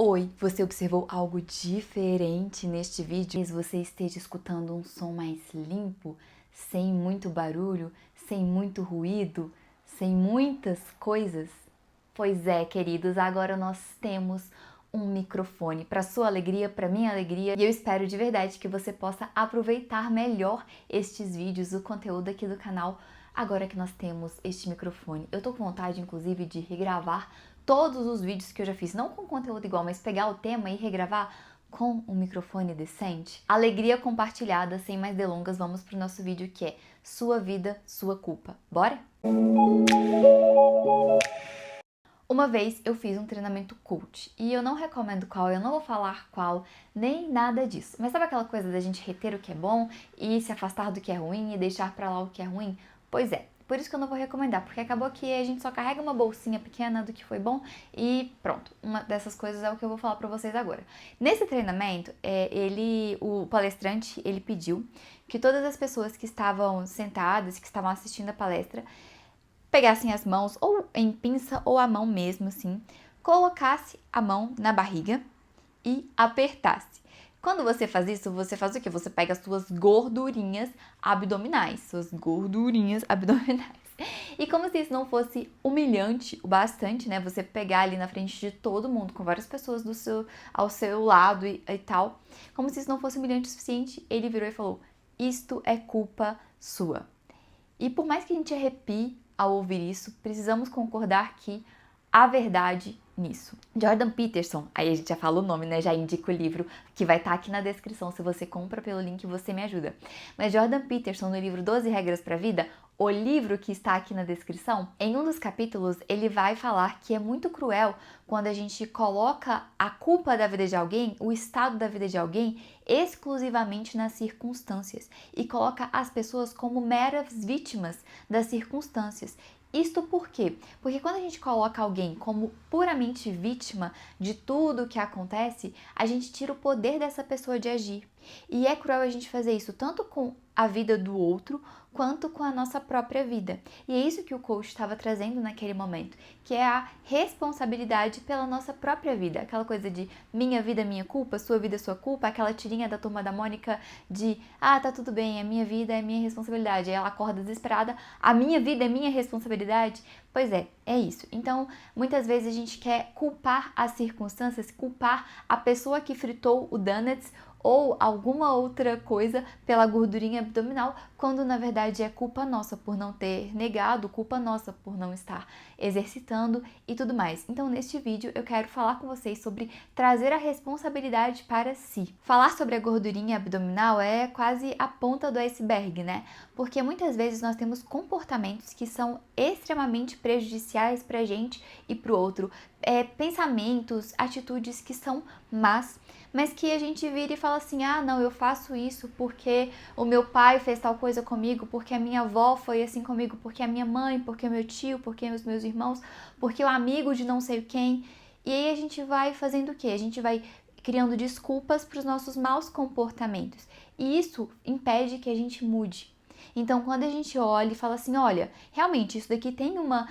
Oi, você observou algo diferente neste vídeo? Talvez você esteja escutando um som mais limpo, sem muito barulho, sem muito ruído, sem muitas coisas? Pois é, queridos, agora nós temos um microfone para sua alegria, para minha alegria, e eu espero de verdade que você possa aproveitar melhor estes vídeos, o conteúdo aqui do canal, agora que nós temos este microfone. Eu tô com vontade, inclusive, de regravar todos os vídeos que eu já fiz, não com conteúdo igual, mas pegar o tema e regravar com um microfone decente. Alegria compartilhada, sem mais delongas, vamos pro nosso vídeo que é Sua Vida, Sua Culpa. Bora? Uma vez eu fiz um treinamento coach e eu não recomendo qual, eu não vou falar qual, nem nada disso. Mas sabe aquela coisa da gente reter o que é bom e se afastar do que é ruim e deixar pra lá o que é ruim? Pois é, por isso que eu não vou recomendar, porque acabou que a gente só carrega uma bolsinha pequena do que foi bom e pronto. Uma dessas coisas é o que eu vou falar pra vocês agora. Nesse treinamento, o palestrante, ele pediu que todas as pessoas que estavam sentadas, que estavam assistindo a palestra, pegassem as mãos, ou em pinça, ou a mão mesmo, assim, colocasse a mão na barriga e apertasse. Quando você faz isso, você faz o quê? Você pega as suas gordurinhas abdominais, E como se isso não fosse humilhante o bastante, né? Você pegar ali na frente de todo mundo, com várias pessoas ao seu lado e tal. Como se isso não fosse humilhante o suficiente, ele virou e falou: isto é culpa sua. E por mais que a gente arrepie ao ouvir isso, precisamos concordar que há verdade nisso. Jordan Peterson, aí a gente já fala o nome, né? Já indica o livro que vai estar aqui na descrição. Se você compra pelo link, você me ajuda. Mas Jordan Peterson, no livro 12 Regras para a Vida, o livro que está aqui na descrição, em um dos capítulos ele vai falar que é muito cruel quando a gente coloca a culpa da vida de alguém, o estado da vida de alguém, exclusivamente nas circunstâncias e coloca as pessoas como meras vítimas das circunstâncias. Isto por quê? Porque quando a gente coloca alguém como puramente vítima de tudo o que acontece, a gente tira o poder dessa pessoa de agir. E é cruel a gente fazer isso tanto com a vida do outro, quanto com a nossa própria vida. E é isso que o coach estava trazendo naquele momento, que é a responsabilidade pela nossa própria vida. Aquela coisa de minha vida, minha culpa, sua vida, sua culpa, aquela tirinha da Turma da Mônica de tá tudo bem, a minha vida é minha responsabilidade. Aí ela acorda desesperada, a minha vida é minha responsabilidade. Pois é isso. Então, muitas vezes a gente quer culpar as circunstâncias, culpar a pessoa que fritou o donuts ou alguma outra coisa pela gordurinha abdominal, quando na verdade é culpa nossa por não ter negado, culpa nossa por não estar exercitando e tudo mais. Então, neste vídeo eu quero falar com vocês sobre trazer a responsabilidade para si. Falar sobre a gordurinha abdominal é quase a ponta do iceberg, né? Porque muitas vezes nós temos comportamentos que são extremamente prejudiciais para a gente e para o outro, pensamentos, atitudes que são más, mas que a gente vira e fala assim: não, eu faço isso porque o meu pai fez tal coisa comigo, porque a minha avó foi assim comigo, porque a minha mãe, porque o meu tio, porque os meus irmãos, porque o amigo de não sei quem. E aí a gente vai fazendo o quê? A gente vai criando desculpas para os nossos maus comportamentos. E isso impede que a gente mude. Então, quando a gente olha e fala assim, olha, realmente isso daqui tem uma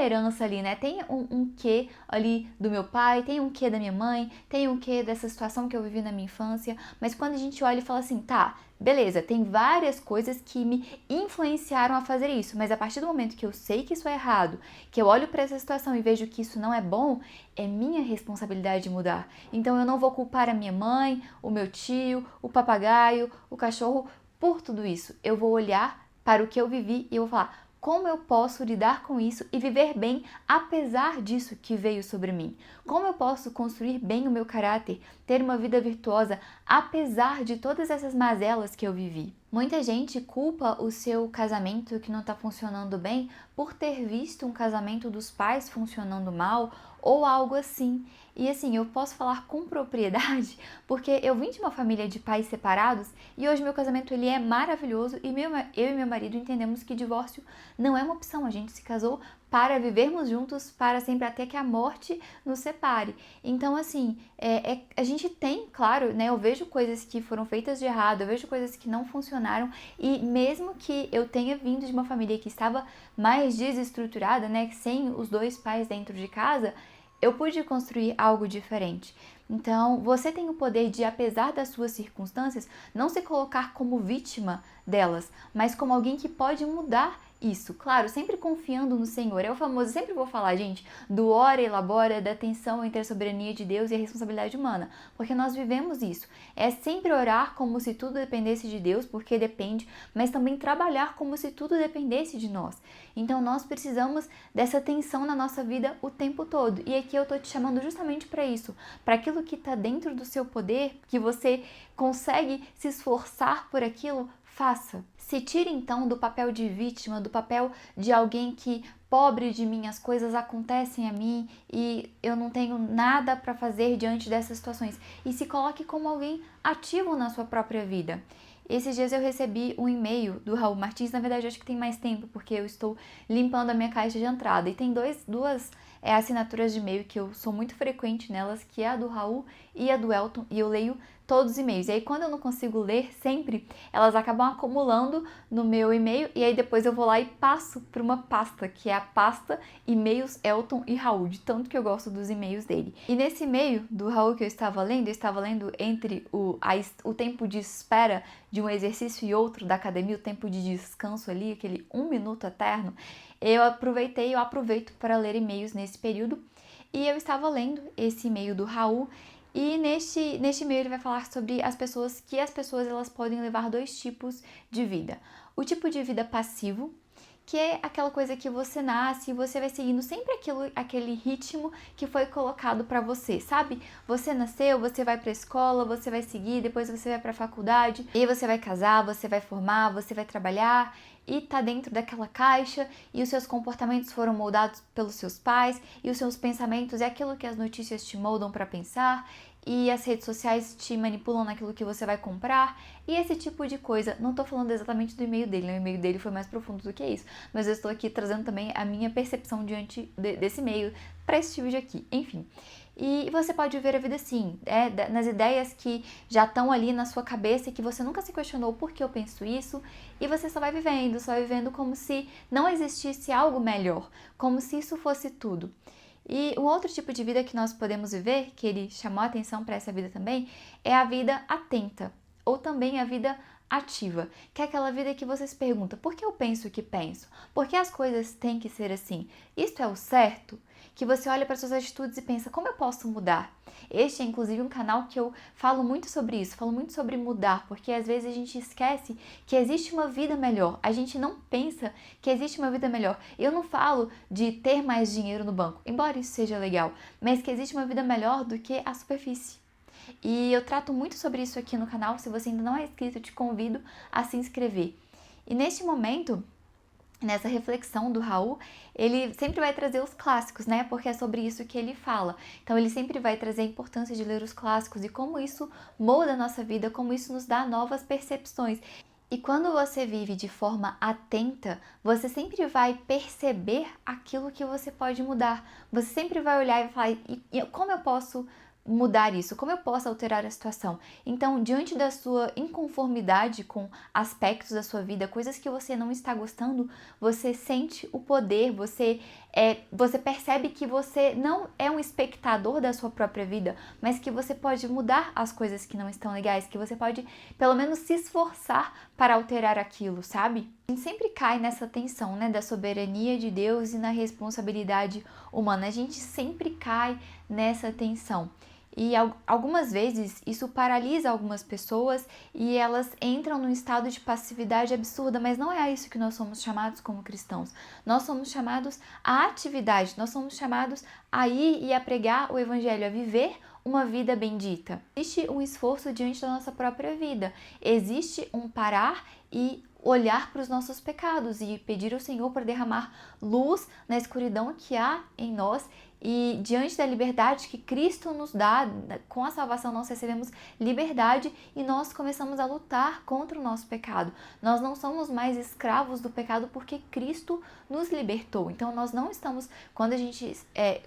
herança ali, né? Tem um quê ali do meu pai, tem um quê da minha mãe, tem um quê dessa situação que eu vivi na minha infância. Mas quando a gente olha e fala assim, tá, beleza, tem várias coisas que me influenciaram a fazer isso, mas a partir do momento que eu sei que isso é errado, que eu olho para essa situação e vejo que isso não é bom, é minha responsabilidade de mudar. Então, eu não vou culpar a minha mãe, o meu tio, o papagaio, o cachorro, por tudo isso. Eu vou olhar para o que eu vivi e eu vou falar: como eu posso lidar com isso e viver bem apesar disso que veio sobre mim? Como eu posso construir bem o meu caráter, ter uma vida virtuosa apesar de todas essas mazelas que eu vivi? Muita gente culpa o seu casamento que não está funcionando bem por ter visto um casamento dos pais funcionando mal ou algo assim. E assim, eu posso falar com propriedade porque eu vim de uma família de pais separados e hoje meu casamento ele é maravilhoso e eu e meu marido entendemos que divórcio não é uma opção. A gente se casou para vivermos juntos para sempre até que a morte nos separe. Então, assim, a gente tem, claro, né? Eu vejo coisas que foram feitas de errado, eu vejo coisas que não funcionaram e mesmo que eu tenha vindo de uma família que estava mais desestruturada, né? Sem os dois pais dentro de casa, eu pude construir algo diferente. Então, você tem o poder de, apesar das suas circunstâncias, não se colocar como vítima delas, mas como alguém que pode mudar isso. Claro, sempre confiando no Senhor. É o famoso, sempre vou falar, gente, do ora e elabora, da tensão entre a soberania de Deus e a responsabilidade humana, porque nós vivemos isso. É sempre orar como se tudo dependesse de Deus, porque depende, mas também trabalhar como se tudo dependesse de nós. Então, nós precisamos dessa tensão na nossa vida o tempo todo. E aqui eu tô te chamando justamente para isso, para aquilo que está dentro do seu poder, que você consegue se esforçar por aquilo, faça. Se tire então do papel de vítima, do papel de alguém que, pobre de mim, as coisas acontecem a mim e eu não tenho nada para fazer diante dessas situações. E se coloque como alguém ativo na sua própria vida. Esses dias eu recebi um e-mail do Raul Martins, na verdade acho que tem mais tempo, porque eu estou limpando a minha caixa de entrada. E tem duas assinaturas de e-mail que eu sou muito frequente nelas, que é a do Raul e a do Elton, e eu leio todos os e-mails. E aí quando eu não consigo ler sempre, elas acabam acumulando no meu e-mail, e aí depois eu vou lá e passo para uma pasta, que é a pasta e-mails Elton e Raul, de tanto que eu gosto dos e-mails dele. E nesse e-mail do Raul que eu estava lendo entre o tempo de espera de um exercício e outro da academia, o tempo de descanso ali, aquele 1 minuto eterno, eu aproveito para ler e-mails nesse período, e eu estava lendo esse e-mail do Raul, e neste e-mail ele vai falar sobre as pessoas elas podem levar dois tipos de vida. O tipo de vida passivo, que é aquela coisa que você nasce e você vai seguindo sempre aquele ritmo que foi colocado para você, sabe? Você nasceu, você vai para a escola, você vai seguir, depois você vai para a faculdade, e aí você vai casar, você vai formar, você vai trabalhar e tá dentro daquela caixa, e os seus comportamentos foram moldados pelos seus pais, e os seus pensamentos é aquilo que as notícias te moldam para pensar, e as redes sociais te manipulam naquilo que você vai comprar, e esse tipo de coisa. Não tô falando exatamente do e-mail dele, né? O e-mail dele foi mais profundo do que isso, mas eu estou aqui trazendo também a minha percepção diante desse e-mail para esse vídeo aqui, enfim. E você pode ver a vida assim, nas ideias que já estão ali na sua cabeça e que você nunca se questionou por que eu penso isso, e você só vai vivendo como se não existisse algo melhor, como se isso fosse tudo. E um outro tipo de vida que nós podemos viver, que ele chamou a atenção para essa vida também, é a vida atenta, ou também a vida ativa, que é aquela vida que você se pergunta, por que eu penso o que penso? Por que as coisas têm que ser assim? Isto é o certo? Que você olha para suas atitudes e pensa, como eu posso mudar? Este é inclusive um canal que eu falo muito sobre isso, falo muito sobre mudar, porque às vezes a gente esquece que existe uma vida melhor, a gente não pensa que existe uma vida melhor. Eu não falo de ter mais dinheiro no banco, embora isso seja legal, mas que existe uma vida melhor do que a superfície. E eu trato muito sobre isso aqui no canal, se você ainda não é inscrito, eu te convido a se inscrever. E neste momento, nessa reflexão do Raul, ele sempre vai trazer os clássicos, né? Porque é sobre isso que ele fala. Então ele sempre vai trazer a importância de ler os clássicos e como isso molda a nossa vida, como isso nos dá novas percepções. E quando você vive de forma atenta, você sempre vai perceber aquilo que você pode mudar. Você sempre vai olhar e falar, e como eu posso mudar isso? Como eu posso alterar a situação? Então, diante da sua inconformidade com aspectos da sua vida, coisas que você não está gostando, você sente o poder, você percebe que você não é um espectador da sua própria vida, mas que você pode mudar as coisas que não estão legais, que você pode, pelo menos, se esforçar para alterar aquilo, sabe? A gente sempre cai nessa tensão, né, da soberania de Deus e na responsabilidade humana. A gente sempre cai nessa tensão. E algumas vezes isso paralisa algumas pessoas e elas entram num estado de passividade absurda, mas não é a isso que nós somos chamados como cristãos. Nós somos chamados à atividade, nós somos chamados a ir e a pregar o evangelho, a viver uma vida bendita. Existe um esforço diante da nossa própria vida, existe um parar e olhar para os nossos pecados e pedir ao Senhor para derramar luz na escuridão que há em nós. E diante da liberdade que Cristo nos dá, com a salvação nós recebemos liberdade e nós começamos a lutar contra o nosso pecado. Nós não somos mais escravos do pecado porque Cristo nos libertou. Então nós não estamos, quando a gente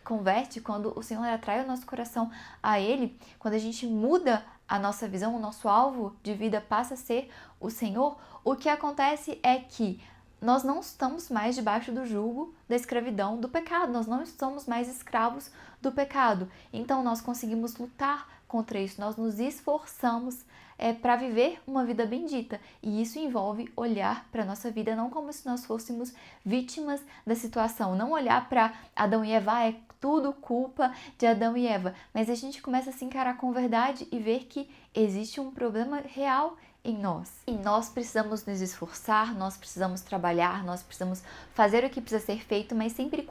converte, quando o Senhor atrai o nosso coração a Ele, quando a gente muda a nossa visão, o nosso alvo de vida passa a ser o Senhor, o que acontece é que nós não estamos mais debaixo do jugo da escravidão do pecado, nós não estamos mais escravos do pecado. Então nós conseguimos lutar contra isso, nós nos esforçamos para viver uma vida bendita. E isso envolve olhar para a nossa vida não como se nós fôssemos vítimas da situação, não olhar para Adão e Eva, é tudo culpa de Adão e Eva, mas a gente começa a se encarar com verdade e ver que existe um problema real em nós. E nós precisamos nos esforçar, nós precisamos trabalhar, nós precisamos fazer o que precisa ser feito, mas sempre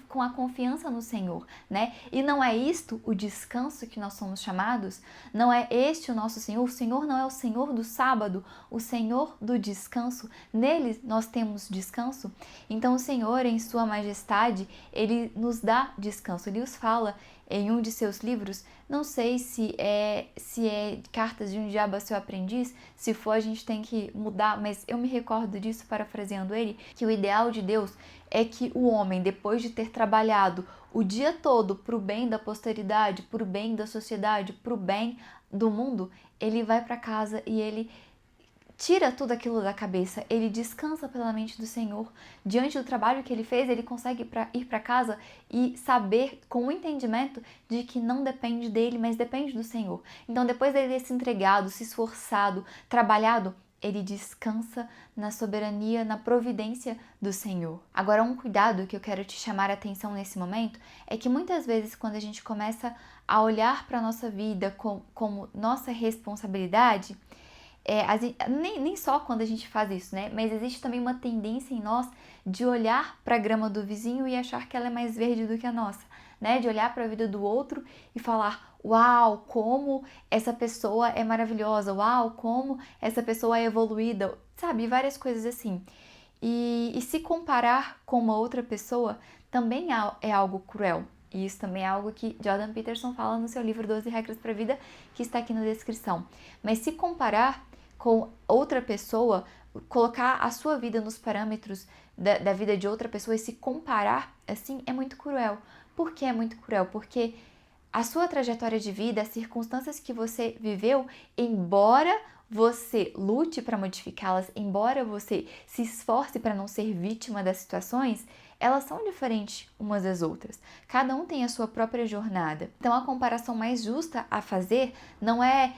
com a confiança no Senhor, né? E não é isto o descanso que nós somos chamados? Não é este o nosso Senhor? O Senhor não é o Senhor do sábado, o Senhor do descanso. Nele nós temos descanso. Então o Senhor, em sua majestade, Ele nos dá descanso. Ele os fala em um de seus livros, não sei se é Cartas de um Diabo a Seu Aprendiz, se for a gente tem que mudar, mas eu me recordo disso, parafraseando ele, que o ideal de Deus é que o homem, depois de ter trabalhado o dia todo para o bem da posteridade, para o bem da sociedade, para o bem do mundo, ele vai para casa e ele tira tudo aquilo da cabeça, ele descansa pela mente do Senhor. Diante do trabalho que ele fez, ele consegue ir para casa e saber com o entendimento de que não depende dele, mas depende do Senhor. Então, depois dele ter se entregado, se esforçado, trabalhado, ele descansa na soberania, na providência do Senhor. Agora, um cuidado que eu quero te chamar a atenção nesse momento é que muitas vezes quando a gente começa a olhar para a nossa vida como nossa responsabilidade, nem só quando a gente faz isso, né? Mas existe também uma tendência em nós de olhar para a grama do vizinho e achar que ela é mais verde do que a nossa, né? De olhar para a vida do outro e falar: uau, como essa pessoa é maravilhosa, uau, como essa pessoa é evoluída, sabe? Várias coisas assim. E se comparar com uma outra pessoa também é algo cruel. E isso também é algo que Jordan Peterson fala no seu livro 12 Regras para a Vida, que está aqui na descrição. Mas se comparar com outra pessoa, colocar a sua vida nos parâmetros da vida de outra pessoa e se comparar assim é muito cruel. Por que é muito cruel? Porque a sua trajetória de vida, as circunstâncias que você viveu, embora você lute para modificá-las, embora você se esforce para não ser vítima das situações, elas são diferentes umas das outras. Cada um tem a sua própria jornada. Então a comparação mais justa a fazer não é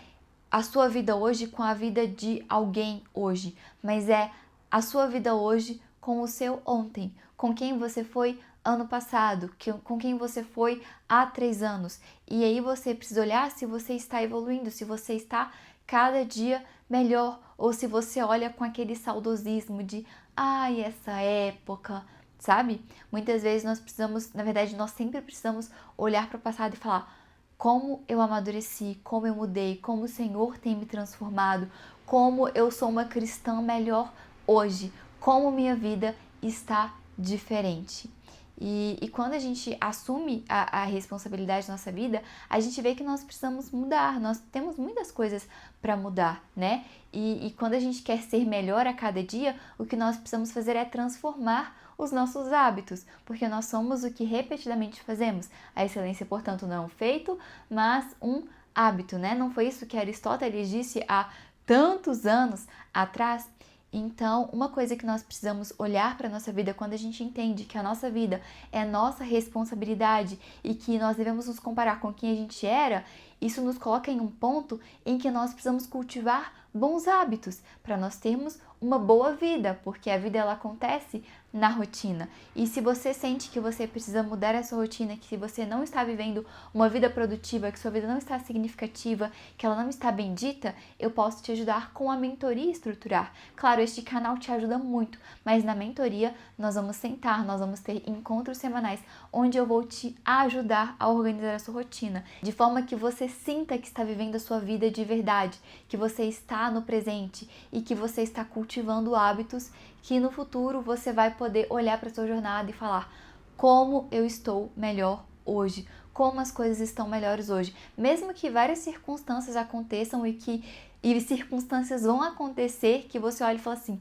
a sua vida hoje com a vida de alguém hoje, mas é a sua vida hoje com o seu ontem, com quem você foi ano passado, com quem você foi há 3 anos. E aí você precisa olhar se você está evoluindo, se você está cada dia melhor, ou se você olha com aquele saudosismo de ai, essa época, sabe? Muitas vezes nós precisamos, na verdade, nós sempre precisamos olhar para o passado e falar: como eu amadureci, como eu mudei, como o Senhor tem me transformado, como eu sou uma cristã melhor hoje, como minha vida está diferente. E quando a gente assume a responsabilidade da nossa vida, a gente vê que nós precisamos mudar, nós temos muitas coisas para mudar, né? E quando a gente quer ser melhor a cada dia, o que nós precisamos fazer é transformar os nossos hábitos, porque nós somos o que repetidamente fazemos. A excelência, portanto, não é um feito, mas um hábito, né? Não foi isso que Aristóteles disse há tantos anos atrás? Então, uma coisa que nós precisamos olhar para a nossa vida quando a gente entende que a nossa vida é nossa responsabilidade e que nós devemos nos comparar com quem a gente era, isso nos coloca em um ponto em que nós precisamos cultivar bons hábitos para nós termos uma boa vida, porque a vida ela acontece na rotina. E se você sente que você precisa mudar essa rotina, que se você não está vivendo uma vida produtiva, que sua vida não está significativa, que ela não está bendita, eu posso te ajudar com a mentoria estruturar. Claro, este canal te ajuda muito, mas na mentoria nós vamos sentar, nós vamos ter encontros semanais onde eu vou te ajudar a organizar a sua rotina, de forma que você sinta que está vivendo a sua vida de verdade, que você está no presente e que você está cultivando hábitos que no futuro você vai poder olhar para a sua jornada e falar: como eu estou melhor hoje, como as coisas estão melhores hoje. Mesmo que várias circunstâncias aconteçam e circunstâncias vão acontecer que você olha e fala assim: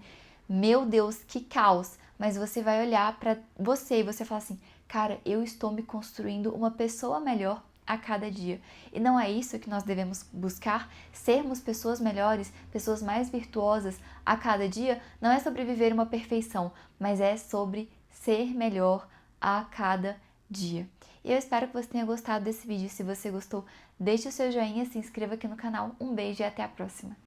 meu Deus, que caos. Mas você vai olhar para você e você fala assim: cara, eu estou me construindo uma pessoa melhor a cada dia. E não é isso que nós devemos buscar? Sermos pessoas melhores, pessoas mais virtuosas a cada dia? Não é sobre viver uma perfeição, mas é sobre ser melhor a cada dia. E eu espero que você tenha gostado desse vídeo. Se você gostou, deixe o seu joinha, se inscreva aqui no canal. Um beijo e até a próxima!